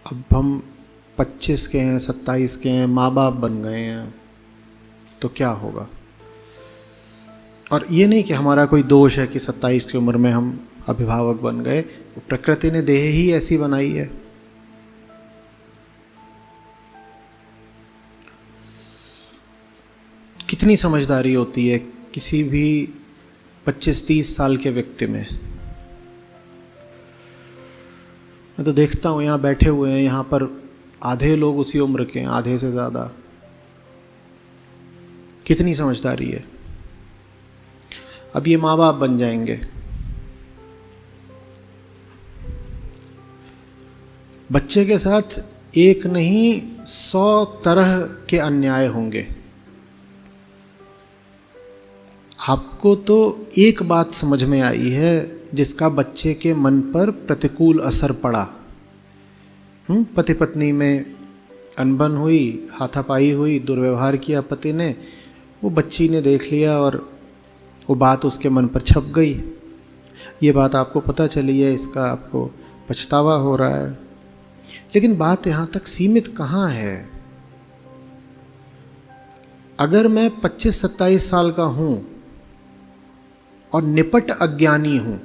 अब हम 25 के हैं, 27 के हैं, माँ बाप बन गए हैं, तो क्या होगा? और ये नहीं कि हमारा कोई दोष है कि 27 की उम्र में हम अभिभावक बन गए, प्रकृति ने देह ही ऐसी बनाई है। कितनी समझदारी होती है किसी भी 25-30 साल के व्यक्ति में। मैं तो देखता हूँ यहाँ बैठे हुए हैं, यहाँ पर आधे लोग उसी उम्र के हैं, आधे से ज़्यादा। कितनी समझदारी है। अब ये माँ बाप बन जाएंगे, बच्चे के साथ एक नहीं 100 तरह के अन्याय होंगे। आपको तो एक बात समझ में आई है जिसका बच्चे के मन पर प्रतिकूल असर पड़ा। पति पत्नी में अनबन हुई, हाथापाई हुई, दुर्व्यवहार किया पति ने, वो बच्ची ने देख लिया और वो बात उसके मन पर छप गई। ये बात आपको पता चली है, इसका आपको पछतावा हो रहा है। लेकिन बात यहाँ तक सीमित कहाँ है। अगर मैं 25-27 साल का हूँ और निपट अज्ञानी हूँ,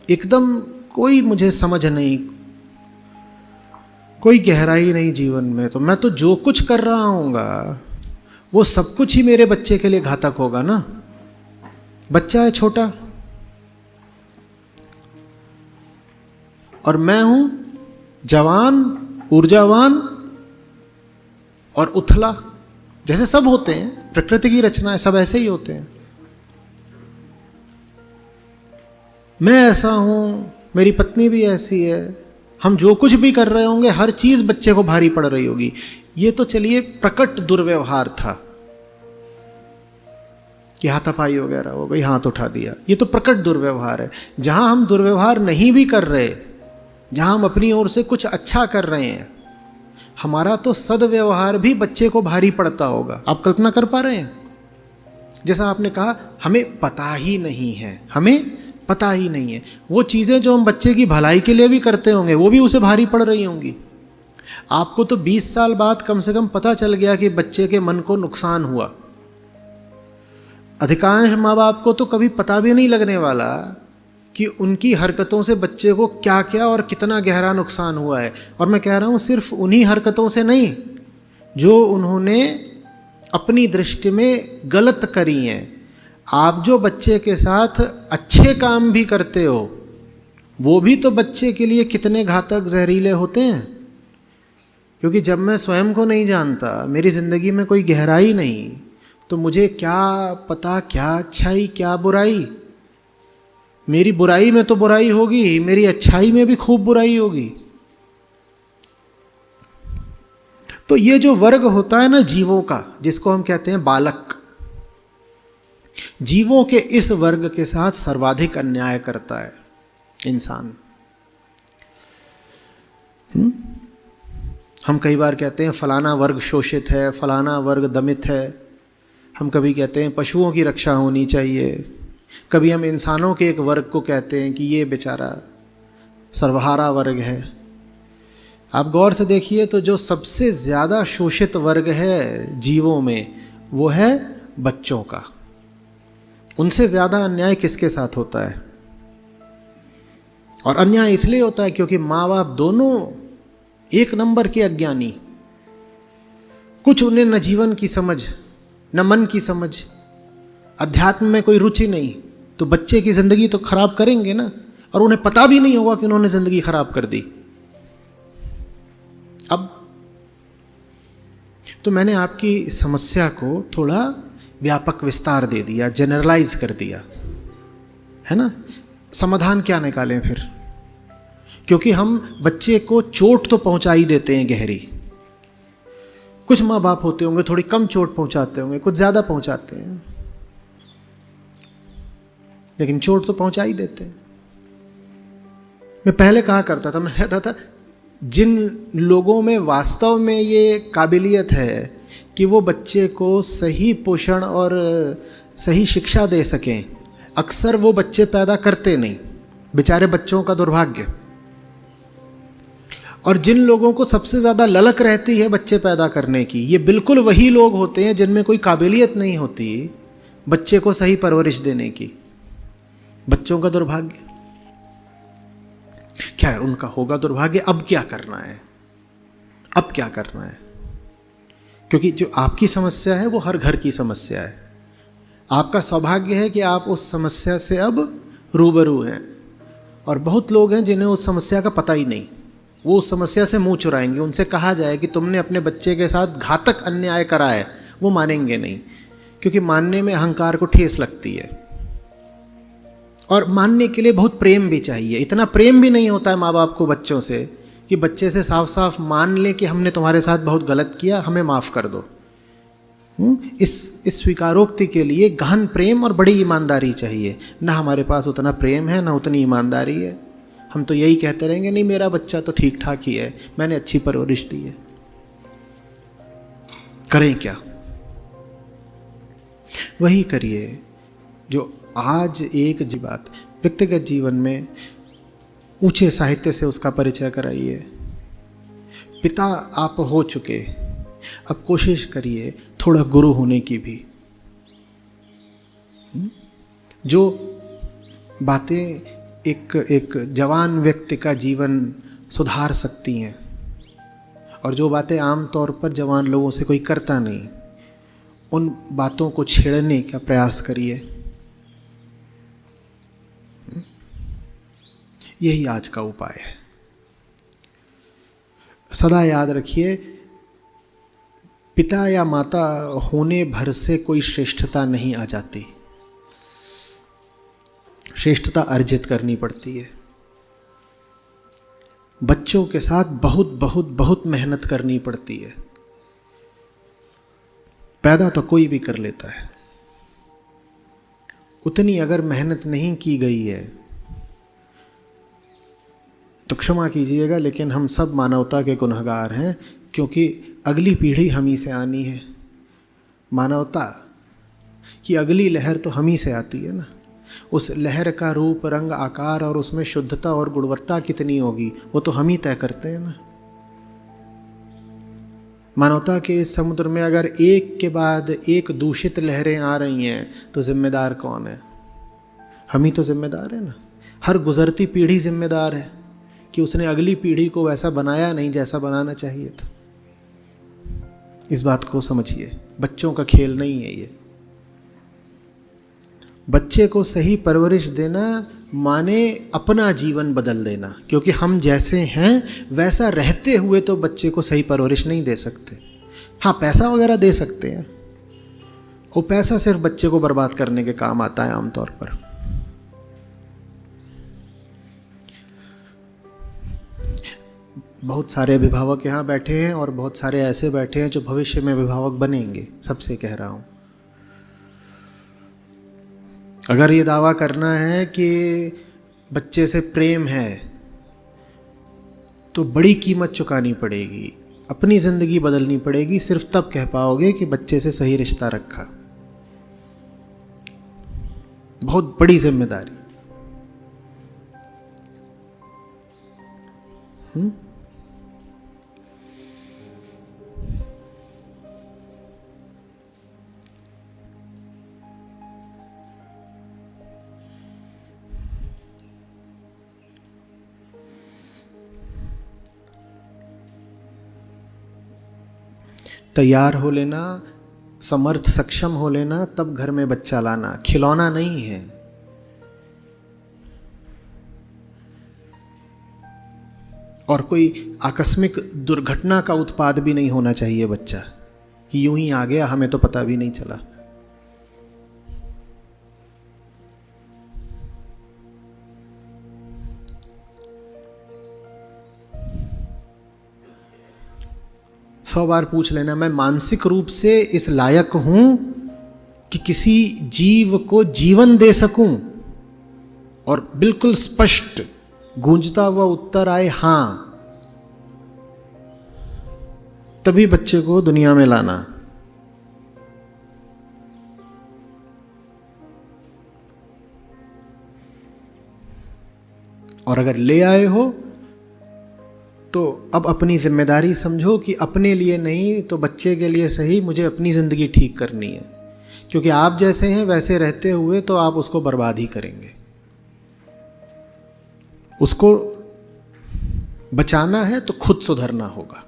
एकदम कोई मुझे समझ नहीं, कोई गहराई नहीं जीवन में, तो मैं तो जो कुछ कर रहा हूँगा वो सब कुछ ही मेरे बच्चे के लिए घातक होगा ना। बच्चा है छोटा और मैं हूं जवान, ऊर्जावान और उथला। जैसे सब होते हैं, प्रकृति की रचना है, सब ऐसे ही होते हैं। मैं ऐसा हूं, मेरी पत्नी भी ऐसी है, हम जो कुछ भी कर रहे होंगे हर चीज बच्चे को भारी पड़ रही होगी। ये तो चलिए प्रकट दुर्व्यवहार था कि हाथापाई वगैरह हो गई, हाथ उठा दिया, ये तो प्रकट दुर्व्यवहार है। जहां हम दुर्व्यवहार नहीं भी कर रहे, जहां हम अपनी ओर से कुछ अच्छा कर रहे हैं, हमारा तो सदव्यवहार भी बच्चे को भारी पड़ता होगा। आप कल्पना कर पा रहे हैं? जैसा आपने कहा, हमें पता ही नहीं है, हमें पता ही नहीं है। वो चीजें जो हम बच्चे की भलाई के लिए भी करते होंगे वो भी उसे भारी पड़ रही होंगी। आपको तो 20 साल बाद कम से कम पता चल गया कि बच्चे के मन को नुकसान हुआ। अधिकांश माँ बाप को तो कभी पता भी नहीं लगने वाला कि उनकी हरकतों से बच्चे को क्या क्या और कितना गहरा नुकसान हुआ है। और मैं कह रहा हूँ सिर्फ उन्हीं हरकतों से नहीं जो उन्होंने अपनी दृष्टि में गलत करी हैं। आप जो बच्चे के साथ अच्छे काम भी करते हो वो भी तो बच्चे के लिए कितने घातक जहरीले होते हैं। क्योंकि जब मैं स्वयं को नहीं जानता, मेरी ज़िंदगी में कोई गहराई नहीं, तो मुझे क्या पता क्या अच्छाई क्या बुराई। मेरी बुराई में तो बुराई होगी, मेरी अच्छाई में भी खूब बुराई होगी। तो ये जो वर्ग होता है ना जीवों का, जिसको हम कहते हैं बालक, जीवों के इस वर्ग के साथ सर्वाधिक अन्याय करता है इंसान। हम कई बार कहते हैं फलाना वर्ग शोषित है, फलाना वर्ग दमित है। हम कभी कहते हैं पशुओं की रक्षा होनी चाहिए, कभी हम इंसानों के एक वर्ग को कहते हैं कि ये बेचारा सर्वहारा वर्ग है। आप गौर से देखिए तो जो सबसे ज़्यादा शोषित वर्ग है जीवों में वो है बच्चों का। उनसे ज़्यादा अन्याय किसके साथ होता है? और अन्याय इसलिए होता है क्योंकि माँ बाप दोनों एक नंबर के अज्ञानी। कुछ उन्हें न जीवन की समझ, न मन की समझ, अध्यात्म में कोई रुचि नहीं, तो बच्चे की ज़िंदगी तो खराब करेंगे ना। और उन्हें पता भी नहीं होगा कि उन्होंने ज़िंदगी खराब कर दी। अब तो मैंने आपकी समस्या को थोड़ा व्यापक विस्तार दे दिया, जनरलाइज कर दिया, है ना। समाधान क्या निकालें फिर? क्योंकि हम बच्चे को चोट तो पहुंचा ही देते हैं गहरी। कुछ माँ बाप होते होंगे थोड़ी कम चोट पहुंचाते होंगे, कुछ ज़्यादा पहुंचाते हैं, लेकिन चोट तो पहुंचा ही देते हैं। मैं पहले कहा करता था, मैं कहता था जिन लोगों में वास्तव में ये काबिलियत है कि वो बच्चे को सही पोषण और सही शिक्षा दे सकें, अक्सर वो बच्चे पैदा करते नहीं। बेचारे बच्चों का दुर्भाग्य। और जिन लोगों को सबसे ज़्यादा ललक रहती है बच्चे पैदा करने की, ये बिल्कुल वही लोग होते हैं जिनमें कोई काबिलियत नहीं होती बच्चे को सही परवरिश देने की। बच्चों का दुर्भाग्य क्या है? उनका होगा दुर्भाग्य। अब क्या करना है? अब क्या करना है? क्योंकि जो आपकी समस्या है वो हर घर की समस्या है। आपका सौभाग्य है कि आप उस समस्या से अब रूबरू हैं, और बहुत लोग हैं जिन्हें उस समस्या का पता ही नहीं। वो उस समस्या से मुंह चुराएंगे। उनसे कहा जाए कि तुमने अपने बच्चे के साथ घातक अन्याय करा है, वो मानेंगे नहीं, क्योंकि मानने में अहंकार को ठेस लगती है। और मानने के लिए बहुत प्रेम भी चाहिए। इतना प्रेम भी नहीं होता है माँ बाप को बच्चों से कि बच्चे से साफ साफ मान लें कि हमने तुम्हारे साथ बहुत गलत किया, हमें माफ़ कर दो। इस स्वीकारोक्ति के लिए गहन प्रेम और बड़ी ईमानदारी चाहिए। ना हमारे पास उतना प्रेम है, ना उतनी ईमानदारी है। हम तो यही कहते रहेंगे, नहीं मेरा बच्चा तो ठीक ठाक ही है, मैंने अच्छी परवरिश दी है। करें क्या? वही करिए जो आज एक बात व्यक्तिगत जीवन में ऊंचे साहित्य से उसका परिचय कराइए। पिता आप हो चुके, अब कोशिश करिए थोड़ा गुरु होने की भी। जो बातें एक जवान व्यक्ति का जीवन सुधार सकती हैं, और जो बातें आम तौर पर जवान लोगों से कोई करता नहीं, उन बातों को छेड़ने का प्रयास करिए। यही आज का उपाय है। सदा याद रखिए, पिता या माता होने भर से कोई श्रेष्ठता नहीं आ जाती। श्रेष्ठता अर्जित करनी पड़ती है। बच्चों के साथ बहुत बहुत बहुत मेहनत करनी पड़ती है। पैदा तो कोई भी कर लेता है, उतनी अगर मेहनत नहीं की गई है तो क्षमा कीजिएगा, लेकिन हम सब मानवता के गुनहगार हैं, क्योंकि अगली पीढ़ी हम ही से आनी है। मानवता की अगली लहर तो हम ही से आती है ना। उस लहर का रूप, रंग, आकार और उसमें शुद्धता और गुणवत्ता कितनी होगी वो तो हम ही तय करते हैं ना। मानवता के इस समुद्र में अगर एक के बाद एक दूषित लहरें आ रही हैं तो जिम्मेदार कौन है? हम ही तो जिम्मेदार है ना। हर गुजरती पीढ़ी जिम्मेदार है कि उसने अगली पीढ़ी को वैसा बनाया नहीं जैसा बनाना चाहिए था। इस बात को समझिए, बच्चों का खेल नहीं है ये। बच्चे को सही परवरिश देना माने अपना जीवन बदल देना, क्योंकि हम जैसे हैं वैसा रहते हुए तो बच्चे को सही परवरिश नहीं दे सकते। हाँ, पैसा वगैरह दे सकते हैं, वो पैसा सिर्फ बच्चे को बर्बाद करने के काम आता है आमतौर पर। बहुत सारे अभिभावक यहाँ बैठे हैं और बहुत सारे ऐसे बैठे हैं जो भविष्य में अभिभावक बनेंगे। सबसे कह रहा हूँ, अगर ये दावा करना है कि बच्चे से प्रेम है तो बड़ी कीमत चुकानी पड़ेगी, अपनी ज़िंदगी बदलनी पड़ेगी, सिर्फ तब कह पाओगे कि बच्चे से सही रिश्ता रखा। बहुत बड़ी जिम्मेदारी। तैयार हो लेना, समर्थ सक्षम हो लेना, तब घर में बच्चा लाना। खिलौना नहीं है। और कोई आकस्मिक दुर्घटना का उत्पाद भी नहीं होना चाहिए बच्चा, कि यूं ही आ गया, हमें तो पता भी नहीं चला। सौ बार पूछ लेना, मैं मानसिक रूप से इस लायक हूं कि किसी जीव को जीवन दे सकूं? और बिल्कुल स्पष्ट गूंजता हुआ उत्तर आए हां, तभी बच्चे को दुनिया में लाना। और अगर ले आए हो तो अब अपनी जिम्मेदारी समझो कि अपने लिए नहीं तो बच्चे के लिए सही मुझे अपनी ज़िंदगी ठीक करनी है, क्योंकि आप जैसे हैं वैसे रहते हुए तो आप उसको बर्बाद ही करेंगे। उसको बचाना है तो खुद सुधरना होगा।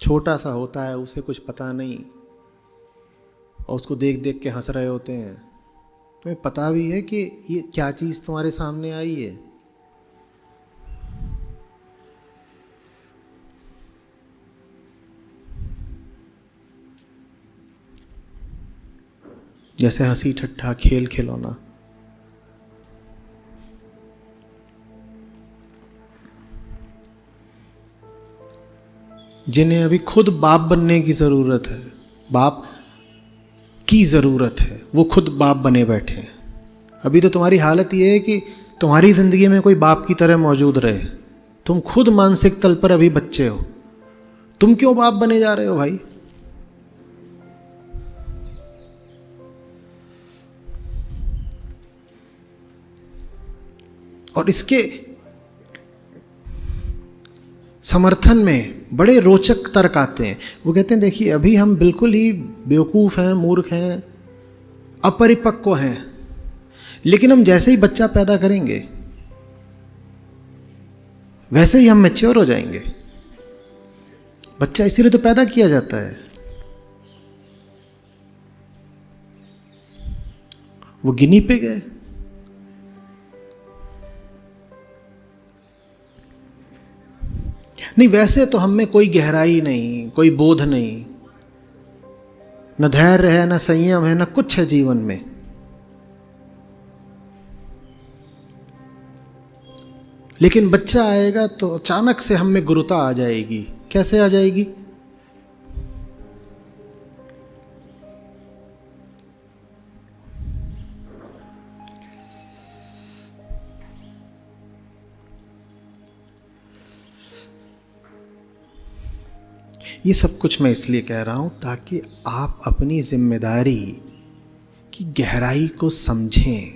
छोटा सा होता है, उसे कुछ पता नहीं, और उसको देख देख के हंस रहे होते हैं। तुम्हें पता भी है कि ये क्या चीज़ तुम्हारे सामने आई है। जैसे हंसी ठट्ठा खेल खिलौना। जिन्हें अभी खुद बाप बनने की ज़रूरत है, बाप की ज़रूरत है, वो खुद बाप बने बैठे हैं। अभी तो तुम्हारी हालत ये है कि तुम्हारी ज़िंदगी में कोई बाप की तरह मौजूद रहे। तुम खुद मानसिक तल पर अभी बच्चे हो, तुम क्यों बाप बने जा रहे हो भाई? और इसके समर्थन में बड़े रोचक तर्क आते हैं। वो कहते हैं देखिए अभी हम बिल्कुल ही बेवकूफ़ हैं, मूर्ख हैं, अपरिपक्व हैं, लेकिन हम जैसे ही बच्चा पैदा करेंगे वैसे ही हम मैच्योर हो जाएंगे। बच्चा इसीलिए तो पैदा किया जाता है। वो गिनी पिग है। नहीं, वैसे तो हम में कोई गहराई नहीं, कोई बोध नहीं, न धैर्य है, न संयम है, न कुछ है जीवन में। लेकिन बच्चा आएगा तो अचानक से हम में गुरुता आ जाएगी। कैसे आ जाएगी? ये सब कुछ मैं इसलिए कह रहा हूं ताकि आप अपनी जिम्मेदारी की गहराई को समझें।